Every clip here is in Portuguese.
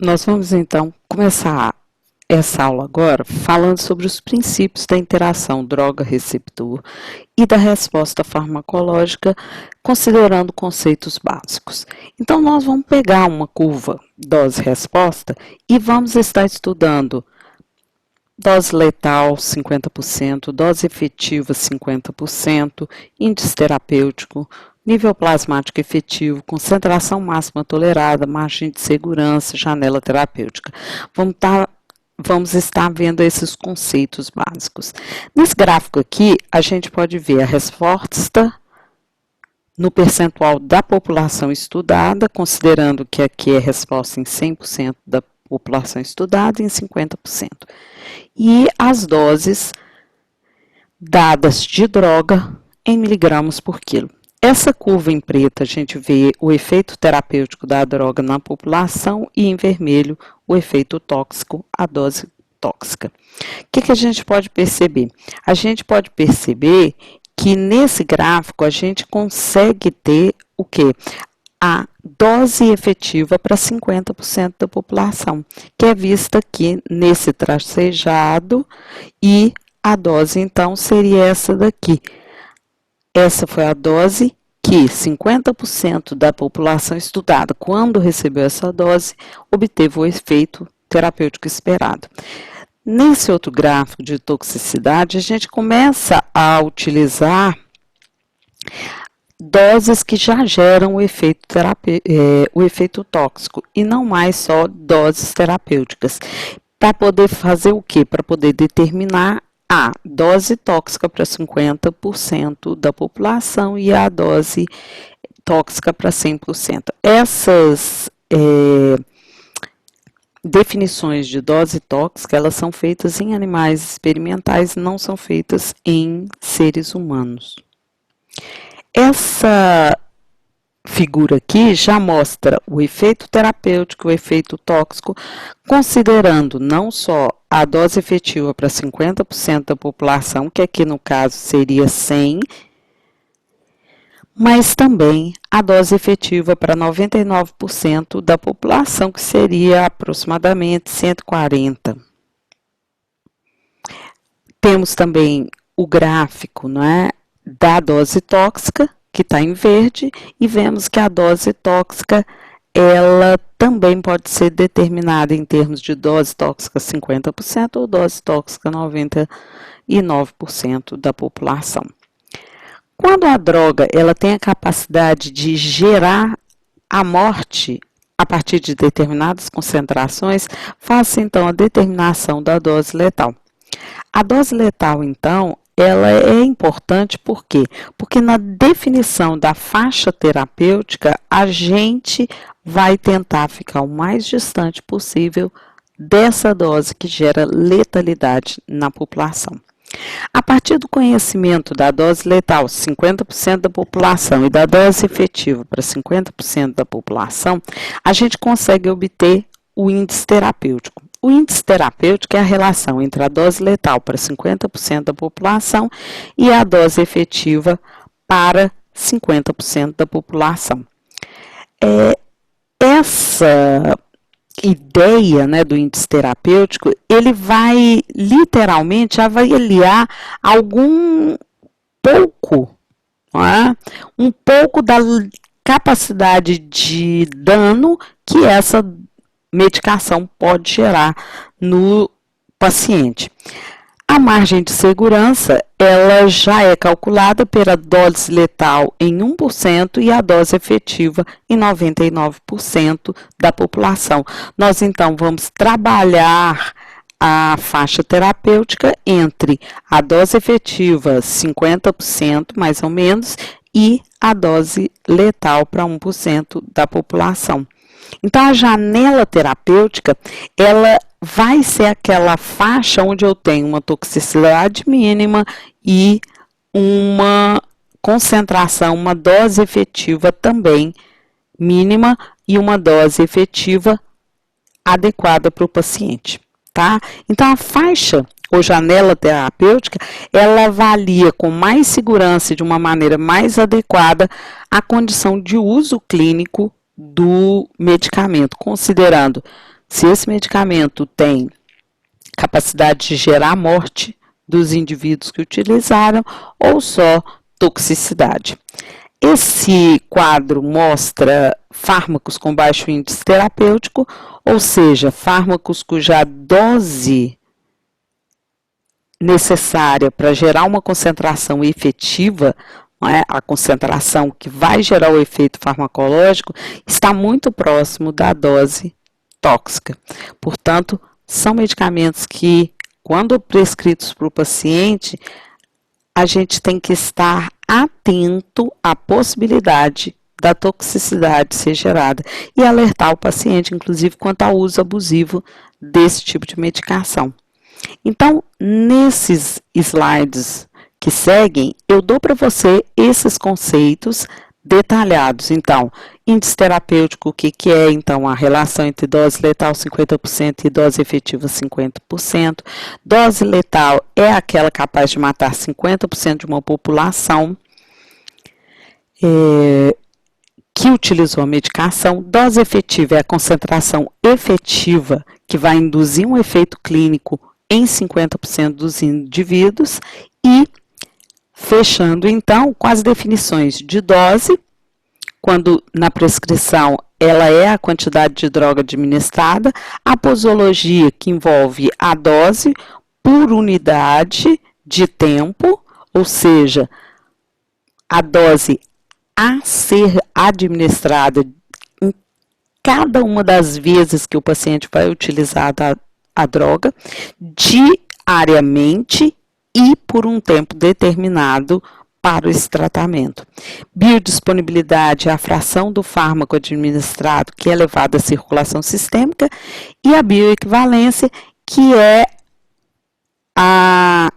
Nós vamos então começar essa aula agora falando sobre os princípios da interação droga-receptor e da resposta farmacológica, considerando conceitos básicos. Então, nós vamos pegar uma curva dose-resposta e vamos estar estudando dose letal 50%, dose efetiva 50%, índice terapêutico, nível plasmático efetivo, concentração máxima tolerada, margem de segurança, janela terapêutica. Vamos estar vendo esses conceitos básicos. Nesse gráfico aqui, a gente pode ver a resposta no percentual da população estudada, considerando que aqui é resposta em 100% da população estudada e em 50%. E as doses dadas de droga em miligramas por quilo. Essa curva em preto a gente vê o efeito terapêutico da droga na população e em vermelho o efeito tóxico, a dose tóxica. O que a gente pode perceber? A gente pode perceber que nesse gráfico a gente consegue ter o quê? A dose efetiva para 50% da população, que é vista aqui nesse tracejado, e a dose então seria essa daqui. Essa foi a dose que 50% da população estudada, quando recebeu essa dose, obteve o efeito terapêutico esperado. Nesse outro gráfico de toxicidade, a gente começa a utilizar doses que já geram o efeito tóxico e não mais só doses terapêuticas. Para poder fazer o quê? Para poder determinar a dose tóxica para 50% da população e a dose tóxica para 100%. Essas definições de dose tóxica, elas são feitas em animais experimentais, não são feitas em seres humanos. Essa figura aqui já mostra o efeito terapêutico, o efeito tóxico, considerando não só a dose efetiva para 50% da população, que aqui no caso seria 100, mas também a dose efetiva para 99% da população, que seria aproximadamente 140. Temos também o gráfico, não é, da dose tóxica, que está em verde, e vemos que a dose tóxica, ela também pode ser determinada em termos de dose tóxica 50% ou dose tóxica 99% da população. Quando a droga ela tem a capacidade de gerar a morte a partir de determinadas concentrações, faz-se então a determinação da dose letal. A dose letal, então, ela é importante por quê? Porque na definição da faixa terapêutica, a gente vai tentar ficar o mais distante possível dessa dose que gera letalidade na população. A partir do conhecimento da dose letal, 50% da população, e da dose efetiva para 50% da população, a gente consegue obter o índice terapêutico. O índice terapêutico é a relação entre a dose letal para 50% da população e a dose efetiva para 50% da população. Essa ideia, né, do índice terapêutico, ele vai literalmente avaliar um pouco da capacidade de dano que essa medicação pode gerar no paciente. A margem de segurança, ela já é calculada pela dose letal em 1% e a dose efetiva em 99% da população. Nós, então, vamos trabalhar a faixa terapêutica entre a dose efetiva 50%, mais ou menos, e a dose letal para 1% da população. Então, a janela terapêutica, ela vai ser aquela faixa onde eu tenho uma toxicidade mínima e uma concentração, uma dose efetiva também mínima e uma dose efetiva adequada para o paciente, tá? Então, a faixa ou janela terapêutica, ela avalia com mais segurança e de uma maneira mais adequada a condição de uso clínico do medicamento, considerando se esse medicamento tem capacidade de gerar morte dos indivíduos que utilizaram ou só toxicidade. Esse quadro mostra fármacos com baixo índice terapêutico, ou seja, fármacos cuja dose necessária para gerar uma concentração efetiva, a concentração que vai gerar o efeito farmacológico, está muito próximo da dose tóxica. Portanto, são medicamentos que, quando prescritos para o paciente, a gente tem que estar atento à possibilidade da toxicidade ser gerada e alertar o paciente, inclusive, quanto ao uso abusivo desse tipo de medicação. Então, nesses slides que seguem, eu dou para você esses conceitos detalhados. Então, índice terapêutico, o que é, então, a relação entre dose letal 50% e dose efetiva 50%. Dose letal é aquela capaz de matar 50% de uma população que utilizou a medicação. Dose efetiva é a concentração efetiva que vai induzir um efeito clínico em 50% dos indivíduos. E, fechando, então, com as definições de dose, quando na prescrição ela é a quantidade de droga administrada, a posologia, que envolve a dose por unidade de tempo, ou seja, a dose a ser administrada em cada uma das vezes que o paciente vai utilizar a droga, diariamente e por um tempo determinado para esse tratamento. Biodisponibilidade é a fração do fármaco administrado que é levado à circulação sistêmica, e a bioequivalência, que é a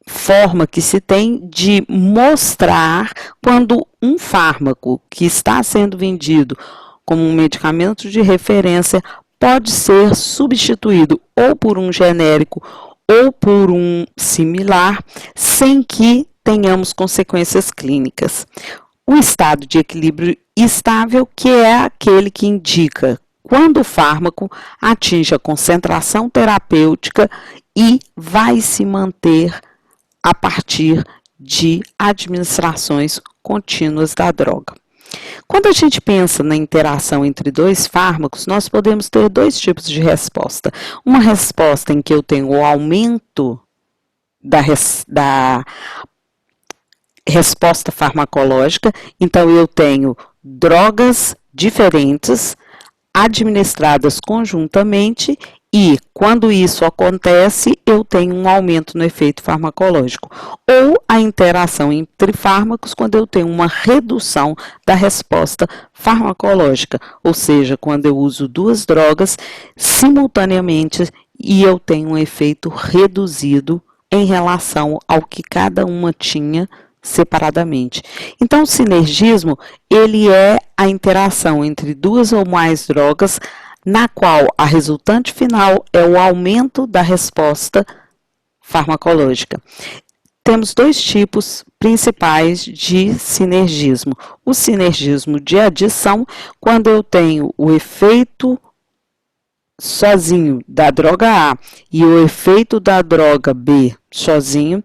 forma que se tem de mostrar quando um fármaco que está sendo vendido como um medicamento de referência pode ser substituído ou por um genérico ou por um similar, sem que tenhamos consequências clínicas. O estado de equilíbrio estável, que é aquele que indica quando o fármaco atinge a concentração terapêutica e vai se manter a partir de administrações contínuas da droga. Quando a gente pensa na interação entre dois fármacos, nós podemos ter dois tipos de resposta. Uma resposta em que eu tenho o aumento da resposta farmacológica, então eu tenho drogas diferentes administradas conjuntamente, e quando isso acontece, eu tenho um aumento no efeito farmacológico. Ou a interação entre fármacos, quando eu tenho uma redução da resposta farmacológica, ou seja, quando eu uso duas drogas simultaneamente e eu tenho um efeito reduzido em relação ao que cada uma tinha separadamente. Então, o sinergismo, ele é a interação entre duas ou mais drogas, na qual a resultante final é o aumento da resposta farmacológica. Temos dois tipos principais de sinergismo. O sinergismo de adição, quando eu tenho o efeito sozinho da droga A e o efeito da droga B sozinho.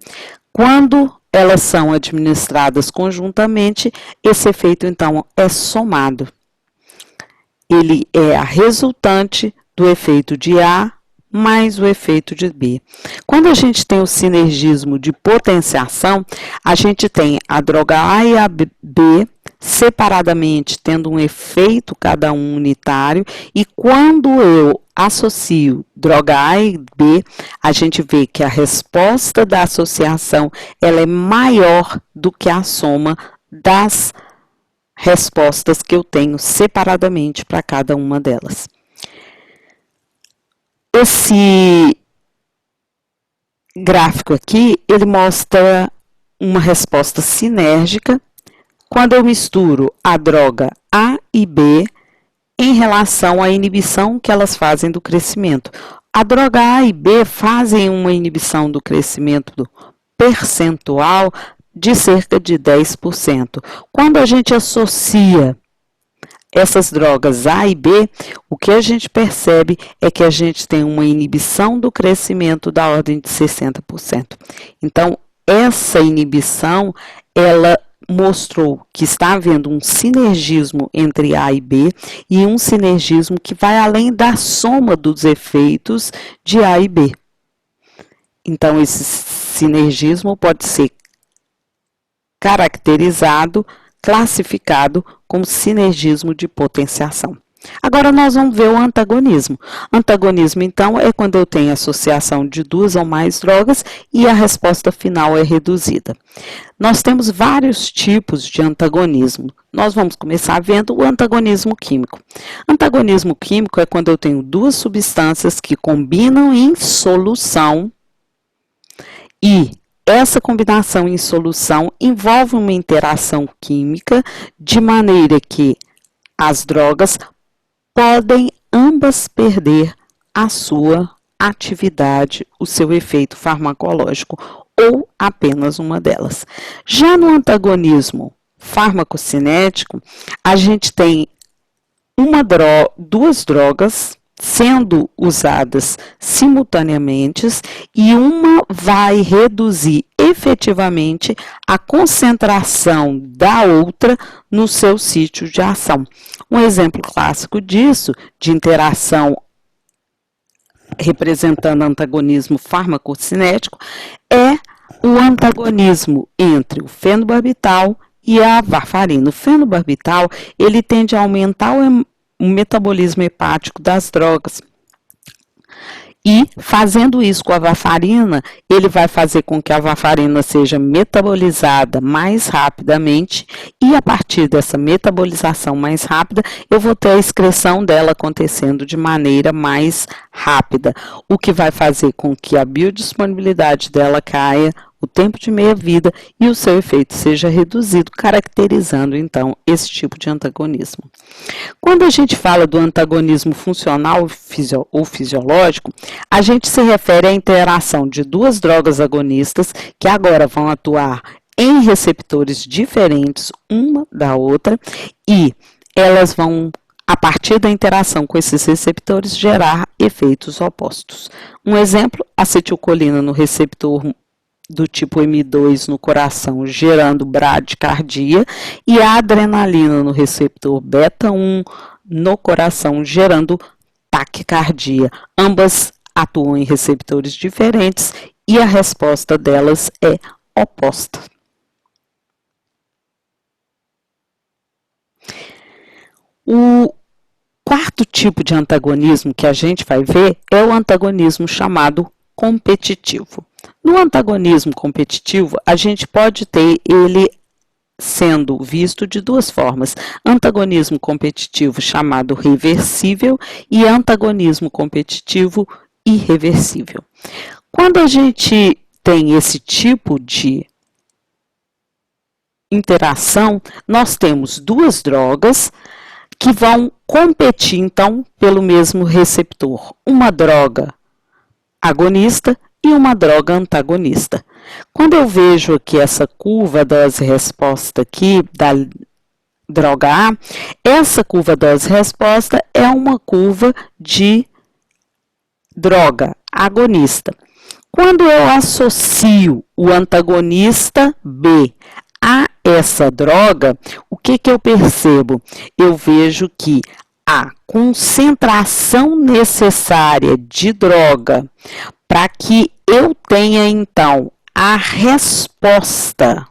Quando elas são administradas conjuntamente, esse efeito, então, é somado. Ele é a resultante do efeito de A mais o efeito de B. Quando a gente tem o sinergismo de potenciação, a gente tem a droga A e a B separadamente tendo um efeito cada um unitário, e quando eu associo droga A e B, a gente vê que a resposta da associação ela é maior do que a soma das respostas que eu tenho separadamente para cada uma delas. Esse gráfico aqui, ele mostra uma resposta sinérgica quando eu misturo a droga A e B em relação à inibição que elas fazem do crescimento. A droga A e B fazem uma inibição do crescimento percentual de cerca de 10%. Quando a gente associa essas drogas A e B, o que a gente percebe é que a gente tem uma inibição do crescimento da ordem de 60%. Então, essa inibição, ela mostrou que está havendo um sinergismo entre A e B e um sinergismo que vai além da soma dos efeitos de A e B. Então, esse sinergismo pode ser caracterizado, classificado como sinergismo de potenciação. Agora nós vamos ver o antagonismo. Antagonismo, então, é quando eu tenho associação de duas ou mais drogas e a resposta final é reduzida. Nós temos vários tipos de antagonismo. Nós vamos começar vendo o antagonismo químico. Antagonismo químico é quando eu tenho duas substâncias que combinam em solução e essa combinação em solução envolve uma interação química de maneira que as drogas podem ambas perder a sua atividade, o seu efeito farmacológico, ou apenas uma delas. Já no antagonismo farmacocinético, a gente tem duas drogas sendo usadas simultaneamente e uma vai reduzir efetivamente a concentração da outra no seu sítio de ação. Um exemplo clássico disso, de interação representando antagonismo farmacocinético, é o antagonismo entre o fenobarbital e a varfarina. O fenobarbital, ele tende a aumentar o metabolismo hepático das drogas. E, fazendo isso com a varfarina, ele vai fazer com que a varfarina seja metabolizada mais rapidamente e, a partir dessa metabolização mais rápida, eu vou ter a excreção dela acontecendo de maneira mais rápida, o que vai fazer com que a biodisponibilidade dela caia, o tempo de meia-vida e o seu efeito seja reduzido, caracterizando, então, esse tipo de antagonismo. Quando a gente fala do antagonismo funcional ou fisiológico, a gente se refere à interação de duas drogas agonistas que agora vão atuar em receptores diferentes uma da outra e elas vão, a partir da interação com esses receptores, gerar efeitos opostos. Um exemplo, acetilcolina no receptor do tipo M2 no coração, gerando bradicardia, e a adrenalina no receptor beta-1 no coração, gerando taquicardia. Ambas atuam em receptores diferentes e a resposta delas é oposta. O quarto tipo de antagonismo que a gente vai ver é o antagonismo chamado competitivo. No antagonismo competitivo, a gente pode ter ele sendo visto de duas formas: antagonismo competitivo chamado reversível e antagonismo competitivo irreversível. Quando a gente tem esse tipo de interação, nós temos duas drogas que vão competir, então, pelo mesmo receptor. Uma droga agonista e uma droga antagonista. Quando eu vejo aqui essa curva dose-resposta aqui da droga A, essa curva dose-resposta é uma curva de droga agonista. Quando eu associo o antagonista B a essa droga, o que eu percebo? Eu vejo que a concentração necessária de droga para que eu tenha, então, a resposta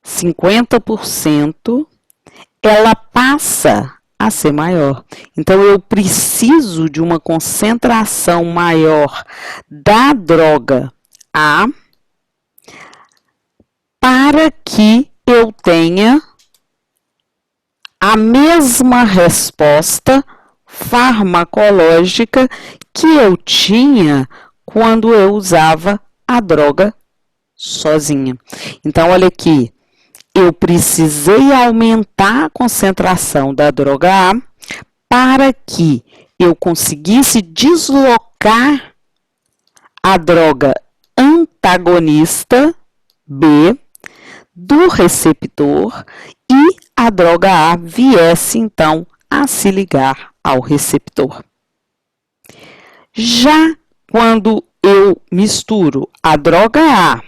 50%, ela passa a ser maior. Então, eu preciso de uma concentração maior da droga A para que eu tenha a mesma resposta farmacológica que eu tinha quando eu usava a droga sozinha. Então, olha aqui, eu precisei aumentar a concentração da droga A para que eu conseguisse deslocar a droga antagonista B do receptor e a droga A viesse, então, a se ligar ao receptor. Já quando eu misturo a droga A,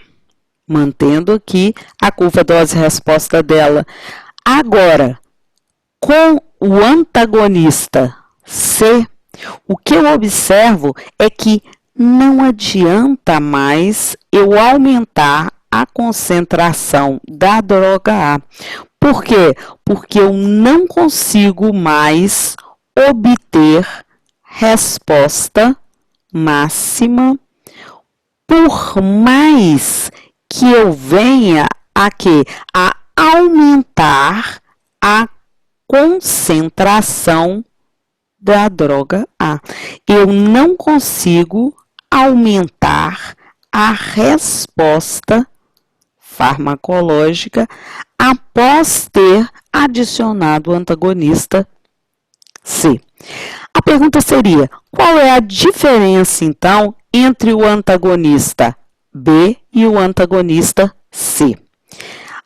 mantendo aqui a curva dose-resposta dela, agora com o antagonista C, o que eu observo é que não adianta mais eu aumentar a concentração da droga A. Por quê? Porque eu não consigo mais obter resposta máxima, por mais que eu venha a aumentar a concentração da droga A. Eu não consigo aumentar a resposta farmacológica após ter adicionado o antagonista C. A pergunta seria, qual é a diferença, então, entre o antagonista B e o antagonista C?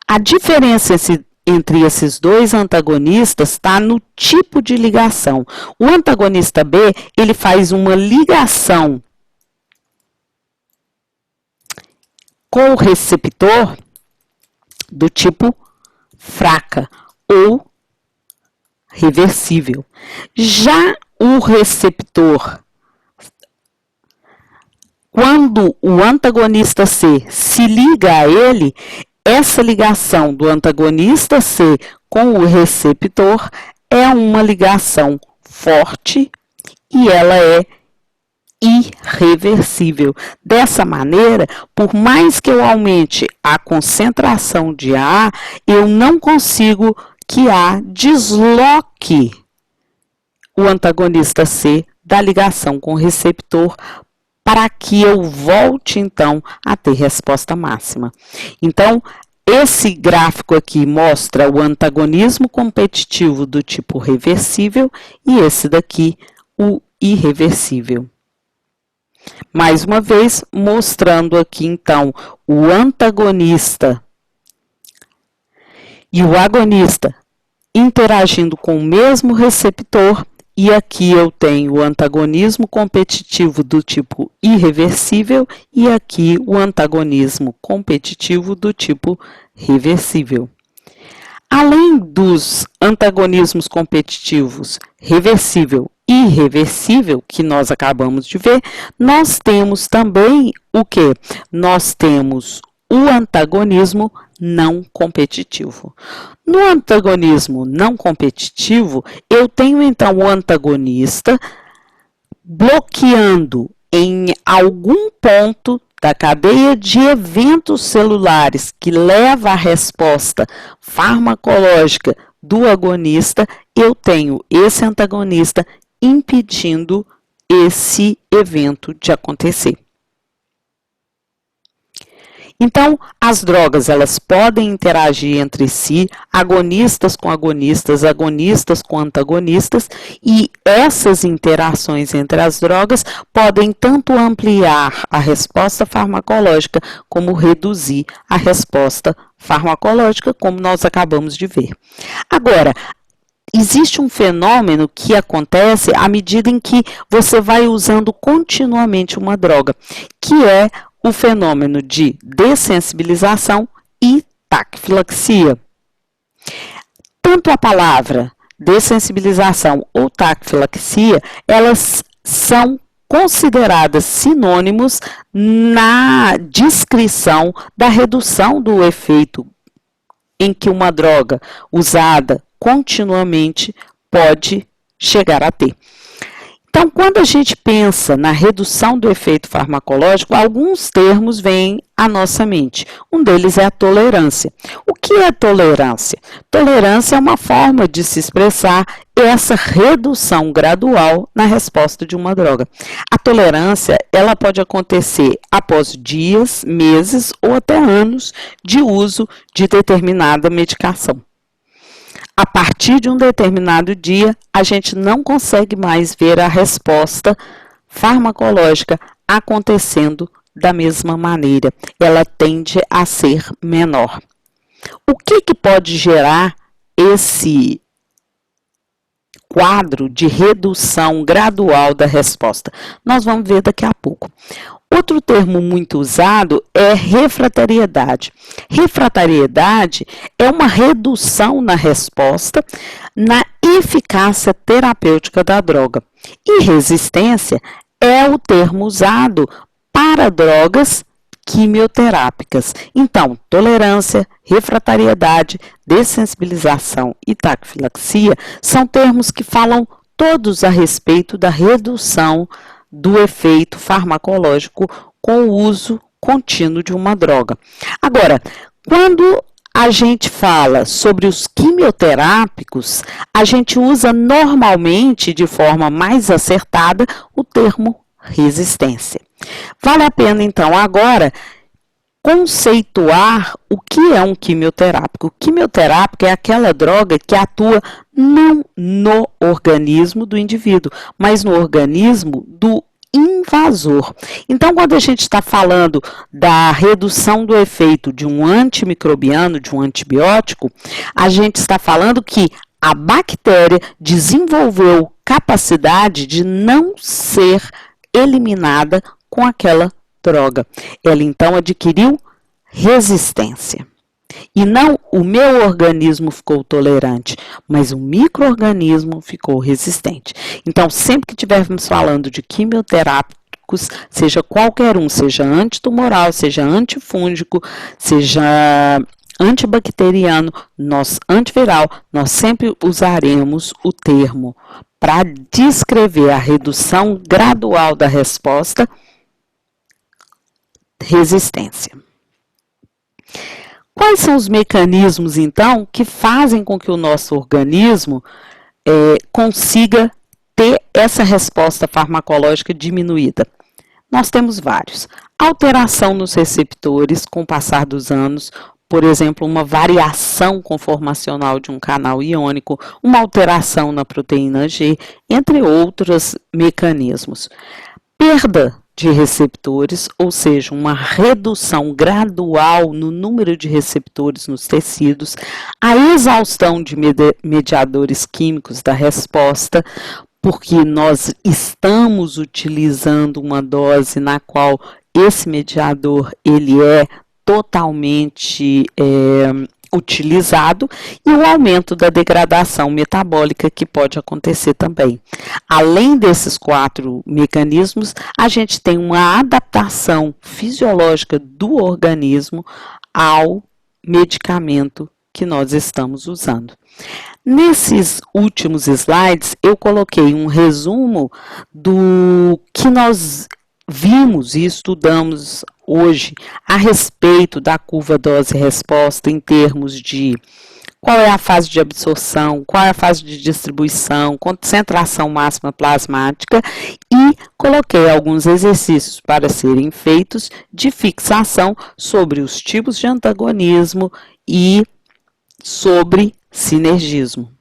A diferença entre esses dois antagonistas está no tipo de ligação. O antagonista B, ele faz uma ligação com o receptor do tipo fraca ou reversível. Já o receptor, quando o antagonista C se liga a ele, essa ligação do antagonista C com o receptor é uma ligação forte e ela é irreversível. Dessa maneira, por mais que eu aumente a concentração de A, eu não consigo que A desloque o antagonista C da ligação com o receptor para que eu volte, então, a ter resposta máxima. Então, esse gráfico aqui mostra o antagonismo competitivo do tipo reversível e esse daqui, o irreversível. Mais uma vez, mostrando aqui, então, o antagonista e o agonista interagindo com o mesmo receptor, e aqui eu tenho o antagonismo competitivo do tipo irreversível e aqui o antagonismo competitivo do tipo reversível. Além dos antagonismos competitivos reversível e irreversível, que nós acabamos de ver, nós temos também o quê? Nós temos o antagonismo não competitivo. No antagonismo não competitivo, eu tenho então o antagonista bloqueando em algum ponto da cadeia de eventos celulares que leva à resposta farmacológica do agonista, eu tenho esse antagonista impedindo esse evento de acontecer. Então, as drogas, elas podem interagir entre si, agonistas com agonistas, agonistas com antagonistas, e essas interações entre as drogas podem tanto ampliar a resposta farmacológica, como reduzir a resposta farmacológica, como nós acabamos de ver. Agora, existe um fenômeno que acontece à medida em que você vai usando continuamente uma droga, que é o fenômeno de dessensibilização e taquifilaxia. Tanto a palavra dessensibilização ou taquifilaxia, elas são consideradas sinônimos na descrição da redução do efeito em que uma droga usada continuamente pode chegar a ter. Então, quando a gente pensa na redução do efeito farmacológico, alguns termos vêm à nossa mente. Um deles é a tolerância. O que é tolerância? Tolerância é uma forma de se expressar essa redução gradual na resposta de uma droga. A tolerância, ela pode acontecer após dias, meses ou até anos de uso de determinada medicação. A partir de um determinado dia, a gente não consegue mais ver a resposta farmacológica acontecendo da mesma maneira. Ela tende a ser menor. O que pode gerar esse quadro de redução gradual da resposta? Nós vamos ver daqui a pouco. Outro termo muito usado é refratariedade. Refratariedade é uma redução na resposta na eficácia terapêutica da droga. E resistência é o termo usado para drogas quimioterápicas. Então, tolerância, refratariedade, dessensibilização e taquifilaxia são termos que falam todos a respeito da redução do efeito farmacológico com o uso contínuo de uma droga. Agora, quando a gente fala sobre os quimioterápicos, a gente usa normalmente, de forma mais acertada, o termo resistência. Vale a pena, então, agora conceituar o que é um quimioterápico. O quimioterápico é aquela droga que atua não no organismo do indivíduo, mas no organismo do invasor. Então, quando a gente está falando da redução do efeito de um antimicrobiano, de um antibiótico, a gente está falando que a bactéria desenvolveu capacidade de não ser eliminada com aquela droga. Ela então adquiriu resistência. E não o meu organismo ficou tolerante, mas o micro-organismo ficou resistente. Então, sempre que estivermos falando de quimioterápicos, seja qualquer um, seja antitumoral, seja antifúngico, seja antibacteriano, antiviral, nós sempre usaremos o termo para descrever a redução gradual da resposta, resistência. Quais são os mecanismos, então, que fazem com que o nosso organismo consiga ter essa resposta farmacológica diminuída? Nós temos vários. Alteração nos receptores com o passar dos anos, por exemplo, uma variação conformacional de um canal iônico, uma alteração na proteína G, entre outros mecanismos. Perda de receptores, ou seja, uma redução gradual no número de receptores nos tecidos, a exaustão de mediadores químicos da resposta, porque nós estamos utilizando uma dose na qual esse mediador ele é totalmente utilizado, e o aumento da degradação metabólica que pode acontecer também. Além desses 4 mecanismos, a gente tem uma adaptação fisiológica do organismo ao medicamento que nós estamos usando. Nesses últimos slides, eu coloquei um resumo do que nós vimos e estudamos hoje a respeito da curva dose-resposta em termos de qual é a fase de absorção, qual é a fase de distribuição, concentração máxima plasmática, e coloquei alguns exercícios para serem feitos de fixação sobre os tipos de antagonismo e sobre sinergismo.